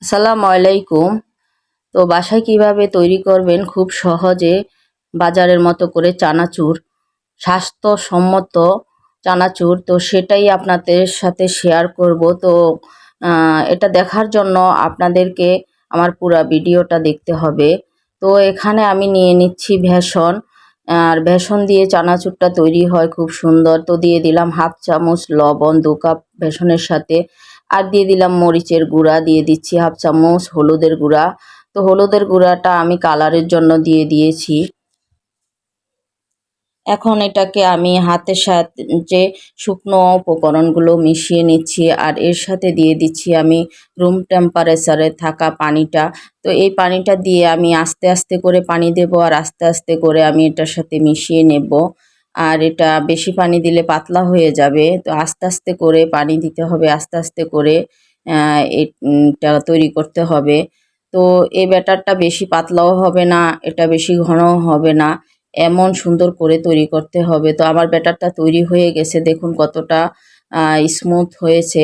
আসসালামু আলাইকুম। তো বাসায় কিভাবে তৈরি করবেন খুব সহজে বাজারের মতো করে চানাচুর, স্বাস্থ্যসম্মত চানাচুর, তো সেটাই আপনাদের সাথে শেয়ার করব। তো এটা দেখার জন্য আপনাদেরকে আমার পুরা ভিডিওটা দেখতে হবে। তো এখানে আমি নিয়ে নিচ্ছি বেসন, আর বেসন দিয়ে চানাচুরটা তৈরি হয় খুব সুন্দর। তো দিয়ে দিলাম হাফ চামচ লবণ 2 কাপ বেসনের সাথে, আর দিয়ে দিলাম মরিচের গুঁড়া, দিয়ে দিচ্ছি হাফ চামচ হলুদের গুঁড়া। তো হলুদের গুঁড়াটা আমি কালারের জন্য দিয়ে দিয়েছি। এখন এটাকে আমি হাতের সাহায্যে শুকনো উপকরণগুলো মিশিয়ে নিচ্ছি, আর এর সাথে দিয়ে দিচ্ছি আমি রুম টেম্পারেচারে থাকা পানিটা। তো এই পানিটা দিয়ে আমি আস্তে আস্তে করে পানি দেব, আর আস্তে আস্তে করে আমি এটার সাথে মিশিয়ে নেব। আর এটা বেশি পানি দিলে পাতলা হয়ে যাবে, তো আস্তে আস্তে করে পানি দিতে হবে, আস্তে আস্তে করে এটা তৈরি করতে হবে। তো এই ব্যাটারটা বেশি পাতলাও হবে না, এটা বেশি ঘনও হবে না, এমন সুন্দর করে তৈরি করতে হবে। তো আমার ব্যাটারটা তৈরি হয়ে গেছে, দেখুন কতটা স্মুথ হয়েছে।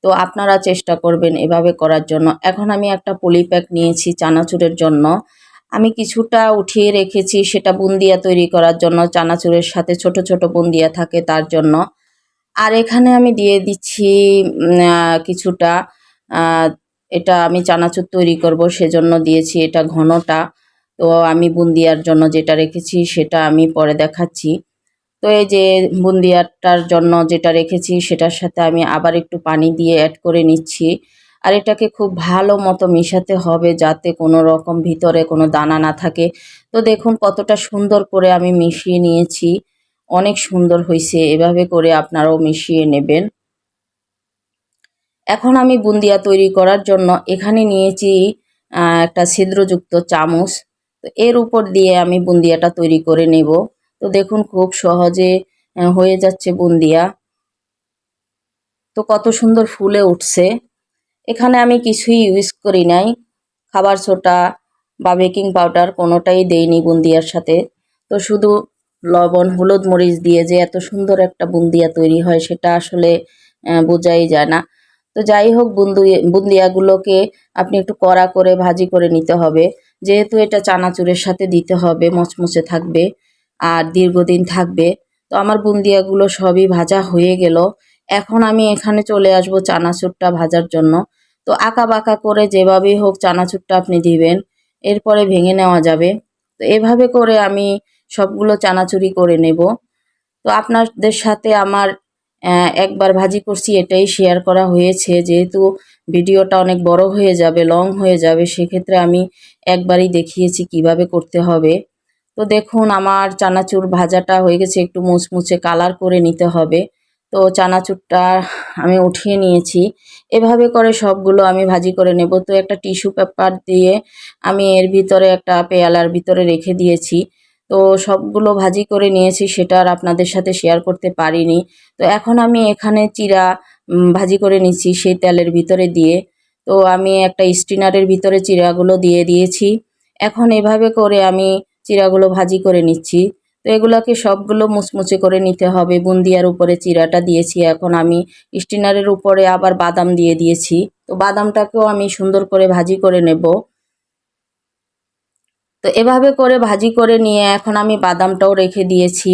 তো আপনারা চেষ্টা করবেন এভাবে করার জন্য। এখন আমি একটা পলি প্যাক নিয়েছি চানাচুরের জন্য। আমি কিছুটা উঠিয়ে রেখেছি, সেটা বুন্দিয়া তৈরি করার জন্য, চানাচুরের সাথে ছোট ছোট বুন্দিয়া থাকে তার জন্য। আর এখানে আমি দিয়ে দিচ্ছি কিছুটা, আহ, এটা আমি চানাচুর তৈরি করব সেজন্য দিয়েছি এটা ঘনটা। তো আমি বুন্দিয়ার জন্য যেটা রেখেছি সেটা আমি পরে দেখাচ্ছি। তো এই যে বুন্দিয়াটার জন্য যেটা রেখেছি সেটার সাথে আমি আবার একটু পানি দিয়ে অ্যাড করে নিচ্ছি। আর এটাকে খুব ভালো মতো মিশাতে হবে যাতে কোনো রকম ভিতরে কোনো দানা না থাকে। তো দেখুন কতটা সুন্দর করে আমি মিশিয়ে নিয়েছি, অনেক সুন্দর হয়েছে। এভাবে করে আপনারাও মিশিয়ে নেবেন। এখন আমি বুন্দিয়া তৈরি করার জন্য এখানে নিয়েছি একটা ছিদ্রযুক্ত চামচ। তো এর উপর দিয়ে আমি বুন্দিয়াটা তৈরি করে নেব। তো দেখুন খুব সহজে হয়ে যাচ্ছে বুন্দিয়া। তো কত সুন্দর ফুলে উঠছে। এখানে আমি কিছুই ইউজ করি নাই, খাবার সোডা বা বেকিং পাউডার কোনোটাই দেইনি বুন্দিয়ার সাথে। তো শুধু লবণ হলুদ মরিচ দিয়ে যে এত সুন্দর একটা বুন্দিয়া তৈরি হয় সেটা আসলে বোঝাই যায় না। তো যাই হোক, বুন্দিয়াগুলোকে আপনি একটু কড়া করে ভাজি করে নিতে হবে, যেহেতু এটা চানাচুরের সাথে দিতে হবে, মচমচে থাকবে আর দীর্ঘদিন থাকবে। তো আমার বুন্দিয়াগুলো সবই ভাজা হয়ে গেল। এখন আমি এখানে চলে আসব চানাচুরটা ভাজার জন্য। তো আঁকা বাঁকা করে যেভাবেই হোক চানাচুরটা আপনি দিবেন, এরপরে ভেঙে নেওয়া যাবে। তো এভাবে করে আমি সবগুলো চানাচুরি করে নেব। তো আপনাদের সাথে আমার একবার ভাজি করছি এটাই শেয়ার করা হয়েছে, যেহেতু ভিডিওটা অনেক বড় হয়ে যাবে, লং হয়ে যাবে, সেক্ষেত্রে আমি একবারই দেখিয়েছি কিভাবে করতে হবে। তো দেখুন আমার চানাচুর ভাজাটা হয়ে গেছে, একটু মুচমুচে কালার করে নিতে হবে। তো চানাচুরটা আমি উঠিয়ে নিয়েছি। এভাবে করে সবগুলো আমি ভাজি করে নেব। তো একটা টিস্যু পেপার দিয়ে আমি এর ভিতরে একটা পেয়ালার ভিতরে রেখে দিয়েছি। তো সবগুলো ভাজি করে নিয়েছি, সেটা আর আপনাদের সাথে শেয়ার করতে পারিনি। তো এখন আমি এখানে চিড়া ভাজি করে নিচ্ছি সেই তেলের ভিতরে দিয়ে। তো আমি একটা স্টিনারের ভিতরে চিড়াগুলো দিয়ে দিয়েছি। এখন এভাবে করে আমি চিড়াগুলো ভাজি করে নিচ্ছি। তো এগুলোকে সবগুলো মুচমুচে করে নিতে হবে। বুন্দিয়ার উপরে চিড়াটা দিয়েছি, এখন আমি স্টিনারের উপরে আবার বাদাম দিয়ে দিয়েছি। তো বাদামটাকেও আমি সুন্দর করে ভাজি করে নেব। তো এভাবে করে ভাজি করে নিয়ে এখন আমি বাদামটাও রেখে দিয়েছি।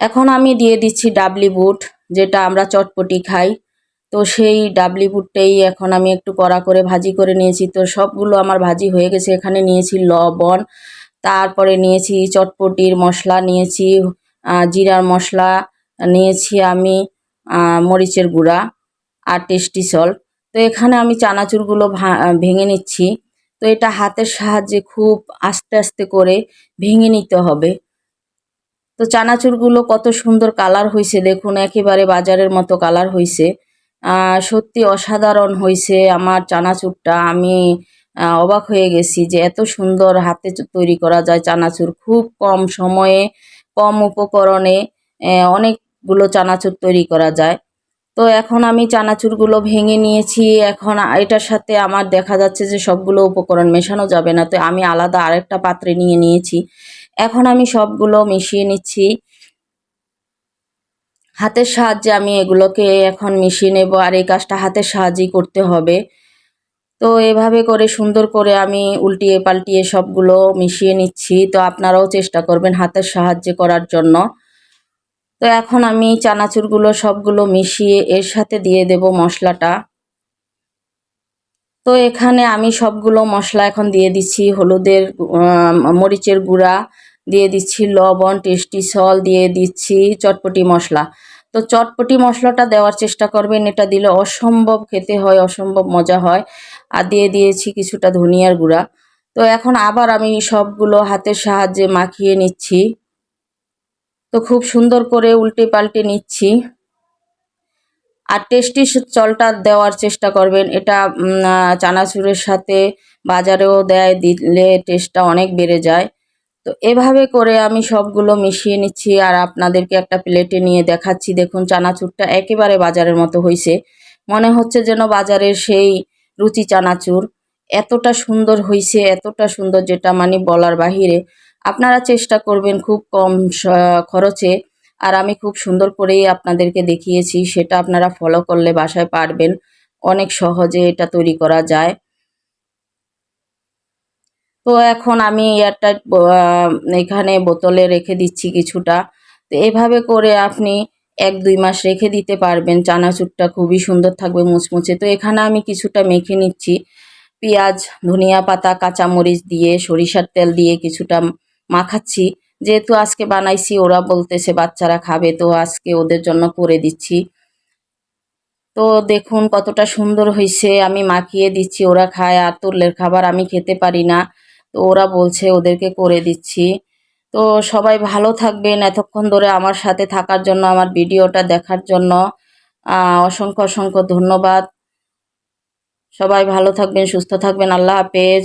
এখন আমি দিয়ে দিচ্ছি ডাবলি বুট, যেটা আমরা চটপটি খাই। তো সেই ডাবলি বুটটাই এখন আমি একটু কড়া করে ভাজি করে নিয়েছি। তো সবগুলো আমার ভাজি হয়ে গেছে। এখানে নিয়েছি লবণ, তারপরে নিয়েছি চটপটির মশলা, নিয়েছি জিরার মশলা, নিয়েছি আমি মরিচের গুঁড়া আর টেস্টি সল্ট। তো এখানে আমি চানাচুরগুলো ভেঙে নিচ্ছি। তো এটা হাতের সাহায্যে খুব আস্তে আস্তে করে ভেঙে নিতে হবে। তো চানাচুরগুলো কত সুন্দর কালার হয়েছে, দেখুন একেবারে বাজারের মতো কালার হয়েছে। সত্যি অসাধারণ হয়েছে আমার চানাচুরটা। আমি অবাক হয়ে গেছি যে এত সুন্দর হাতে তৈরি করা যায় চানাচুর, খুব কম সময়ে কম উপকরণে অনেকগুলো চানাচুর তৈরি করা যায়। তো এখন আমি চানাচুরগুলো ভেঙে নিয়েছি। এখন এটার সাথে আমার দেখা যাচ্ছে যে সবগুলো উপকরণ মেশানো যাবে না, তো আমি আলাদা আরেকটা পাত্রে নিয়ে নিয়েছি। এখন আমি সবগুলো মিশিয়ে নিচ্ছি হাতের সাহায্যে। আমি এগুলোকে এখন মিশিয়ে নেব, আর এই কাজটা হাতের সাহায্যেই করতে হবে। তো এভাবে করে সুন্দর করে আমি উল্টিয়ে পাল্টিয়ে সবগুলো মিশিয়ে নিচ্ছি। তো আপনারাও চেষ্টা করবেন হাতের সাহায্যে করার জন্য। তো এখন আমি চানাচুরগুলো সবগুলো মিশিয়ে এর সাথে দিয়ে দেব মশলাটা। তো এখানে আমি সবগুলো মশলা এখন দিয়ে দিচ্ছি, হলুদের মরিচের গুঁড়া দিয়ে দিচ্ছি, লবণ, টেস্টি সল্ট দিয়ে দিচ্ছি, চটপটি মশলা। তো চটপটি মশলাটা দেওয়ার চেষ্টা করবেন, এটা দিলে অসম্ভব খেতে হয়, অসম্ভব মজা হয়। আর দিয়ে দিয়েছি কিছুটা ধনিয়ার গুঁড়া। তো এখন আবার আমি সবগুলো হাতের সাহায্যে মাখিয়ে নিচ্ছি। তো খুব সুন্দর করে উল্টে পাল্টে নিচ্ছি। আর টেস্টি সল্টটা দেওয়ার চেষ্টা করবেন, এটা চানাচুরের সাথে বাজারেও দেয়, দিলে টেস্টটা অনেক বেড়ে যায়। তো এভাবে করে আমি সবগুলো মিশিয়ে নিচ্ছি আর আপনাদেরকে একটা প্লেটে নিয়ে দেখাচ্ছি। দেখুন চানাচুরটা একেবারে বাজারের মতো হয়েছে, মনে হচ্ছে যেন বাজারের সেই রুচি চানাচুর। এতটা সুন্দর হয়েছে, এতটা সুন্দর যেটা মানে বলার বাহিরে। আপনারা চেষ্টা করবেন খুব কম খরচে, আর আমি খুব সুন্দর করেই আপনাদেরকে দেখিয়েছি, সেটা আপনারা ফলো করলে বাসায় পারবেন, অনেক সহজে এটা তৈরি করা যায়। তো এখন আমি এয়ারটাইট এখানে বোতলে রেখে দিচ্ছি কিছুটা। তো এভাবে করে আপনি 1-2 মাস রেখে দিতে পারবেন, চানাচুরটা খুবই সুন্দর থাকবে, মুচমুচে। তো এখানে আমি কিছুটা মেখে নিচ্ছি, পেঁয়াজ, ধনিয়া পাতা, কাঁচামরিচ দিয়ে, সরিষার তেল দিয়ে কিছুটা মাখাচ্ছি। যেহেতু আজকে বানাইছি, ওরা বলতেছে বাচ্চারা খাবে, তো আজকে ওদের জন্য করে দিচ্ছি। তো দেখুন কতটা সুন্দর হয়েছে, আমি মাখিয়ে দিচ্ছি, ওরা খায়। আর তুলের খাবার আমি খেতে পারি না, তো ওরা বলছে ওদেরকে করে দিচ্ছি। তো সবাই ভালো থাকবেন, এতক্ষণ ধরে আমার সাথে থাকার জন্য, আমার ভিডিওটা দেখার জন্য অসংখ্য অসংখ্য ধন্যবাদ। সবাই ভালো থাকবেন, সুস্থ থাকবেন। আল্লাহ হাফেজ।